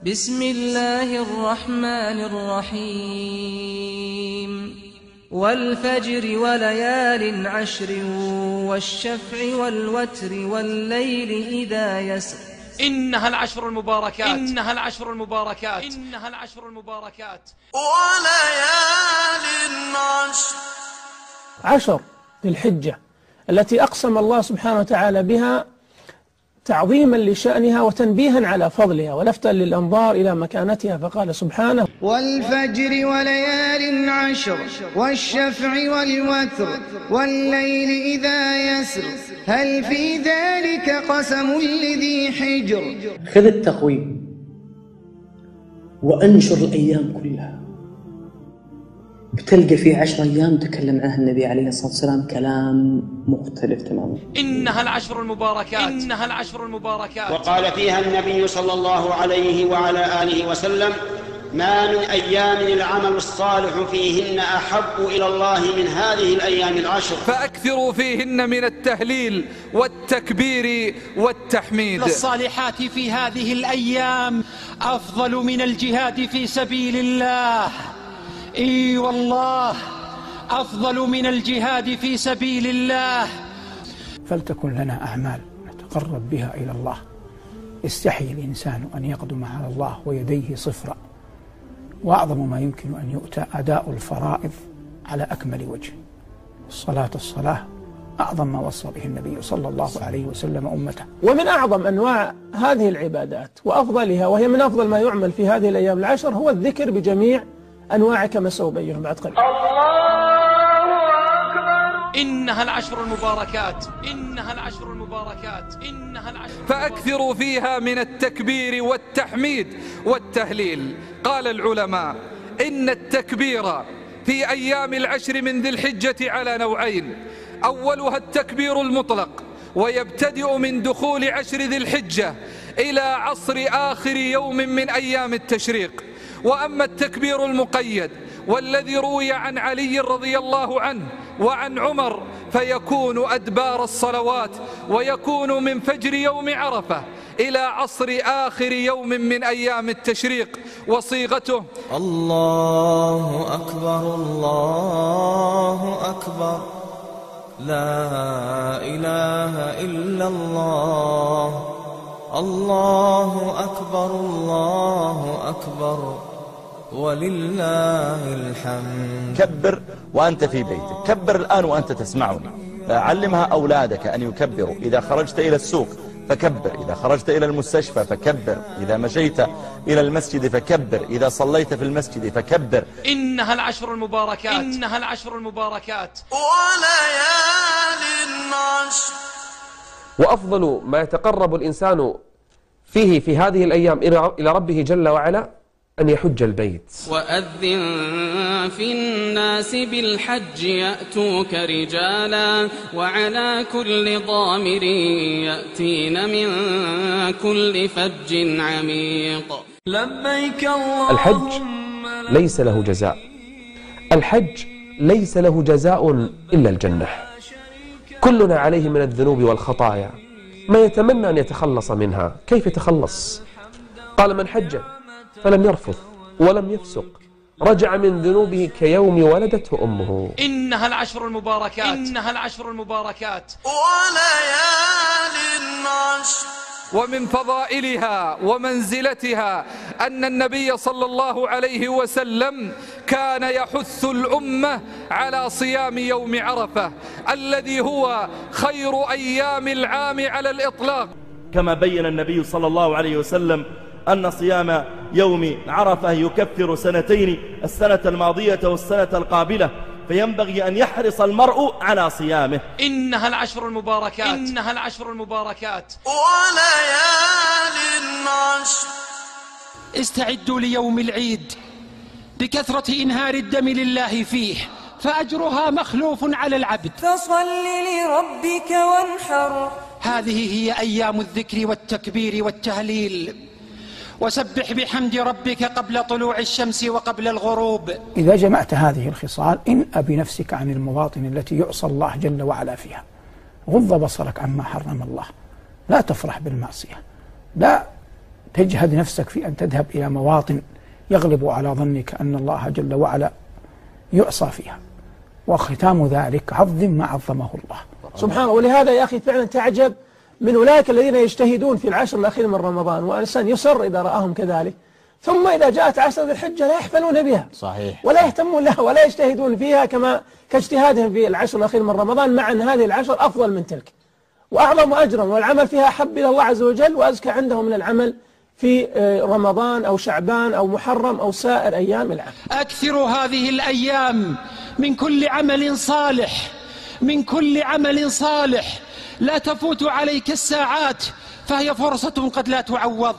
بسم الله الرحمن الرحيم والفجر وليال عشر والشفع والوتر والليل إذا يسر إنها العشر المباركات إنها العشر المباركات إنها العشر المباركات وليال عشر ذي الحجة التي أقسم الله سبحانه وتعالى بها تعظيما لشأنها وتنبيها على فضلها ولفتا للأنظار إلى مكانتها، فقال سبحانه: والفجر وليال عشر والشفع والوتر والليل إذا يسر هل في ذلك قسم لذي حجر. خذ التقويم وأنشر الأيام كلها، بتلقى في 10 أيام تكلم عنها النبي عليه الصلاة والسلام كلام مختلف تماما. إنها العشر المباركات إنها العشر المباركات. وقال فيها النبي صلى الله عليه وعلى آله وسلم: ما من أيام العمل الصالح فيهن أحب إلى الله من هذه الأيام العشر، فأكثروا فيهن من التهليل والتكبير والتحميد. الصالحات في هذه الأيام أفضل من الجهاد في سبيل الله. إي والله أفضل من الجهاد في سبيل الله. فلتكن لنا أعمال نتقرب بها إلى الله. يستحي الإنسان أن يقدم على الله ويديه صفرا، وأعظم ما يمكن أن يؤتى أداء الفرائض على أكمل وجه. الصلاة أعظم ما وصى به النبي صلى الله عليه وسلم أمته. ومن أعظم أنواع هذه العبادات وأفضلها، وهي من أفضل ما يعمل في هذه الأيام العشر، هو الذكر بجميع أنواع كما سأبين بعد قليل. إنها العشر المباركات إنها العشر المباركات إنها العشر. فأكثروا فيها من التكبير والتحميد والتهليل. قال العلماء إن التكبير في أيام العشر من ذي الحجة على نوعين: أولها التكبير المطلق، ويبتدئ من دخول عشر ذي الحجة إلى عصر آخر يوم من أيام التشريق. وأما التكبير المقيد والذي روي عن علي رضي الله عنه وعن عمر فيكون أدبار الصلوات، ويكون من فجر يوم عرفة إلى عصر آخر يوم من أيام التشريق. وصيغته: الله أكبر الله أكبر لا إله إلا الله الله أكبر الله أكبر ولله الحمد. كبر وأنت في بيتك، كبر الآن وأنت تسمعني. علمها أولادك أن يكبروا. إذا خرجت إلى السوق فكبر، إذا خرجت إلى المستشفى فكبر، إذا مشيت إلى المسجد فكبر، إذا صليت في المسجد فكبر. إنها العشر المباركات إنها العشر المباركات وليال عشر. وأفضل ما يتقرب الإنسان فيه في هذه الأيام إلى ربه جل وعلا أن يحج البيت. وأذن في الناس بالحج يأتوك رجالا وعلى كل ضامر يأتين من كل فج عميق. لبيك اللهم. الحج ليس له جزاء، الحج ليس له جزاء إلا الجنة. كلنا عليه من الذنوب والخطايا ما يتمنى أن يتخلص منها. كيف يتخلص؟ قال: من حج فلم يرفث ولم يفسق رجع من ذنوبه كيوم ولدته أمه. إنها العشر المباركات إنها العشر المباركات وليال عشر. ومن فضائلها ومنزلتها أن النبي صلى الله عليه وسلم كان يحث الأمة على صيام يوم عرفة الذي هو خير أيام العام على الإطلاق. كما بين النبي صلى الله عليه وسلم أن صيام يوم عرفة يكفر سنتين، السنة الماضية والسنة القابلة، فينبغي أن يحرص المرء على صيامه. إنها العشر المباركات إنها العشر المباركات وليال عشر. استعدوا ليوم العيد بكثرة إنهار الدم لله فيه، فأجرها مخلوف على العبد. فصل لربك وانحر. هذه هي أيام الذكر والتكبير والتهليل. وسبح بحمد ربك قبل طلوع الشمس وقبل الغروب. إذا جمعت هذه الخصال انأ بنفسك عن المواطن التي يعصى الله جل وعلا فيها. غض بصرك عما حرم الله، لا تفرح بالمعصية، لا تجهد نفسك في أن تذهب إلى مواطن يغلب على ظنك أن الله جل وعلا يعصى فيها، وختام ذلك عظم ما عظمه الله سبحانه. ولهذا يا أخي فعلا تعجب من أولئك الذين يجتهدون في العشر الأخير من رمضان، والإنسان يصر إذا رآهم كذلك، ثم إذا جاءت عشر ذي الحجة لا يحفلون بها صحيح ولا يهتمون لها ولا يجتهدون فيها كاجتهادهم في العشر الأخير من رمضان، مع أن هذه العشر أفضل من تلك وأعظم أجرا، والعمل فيها أحب إلى الله عز وجل وأزكى عنده من العمل في رمضان أو شعبان أو محرم أو سائر أيام العام. أكثروا هذه الأيام من كل عمل صالح، من كل عمل صالح، لا تفوت عليك الساعات فهي فرصة قد لا تعوض.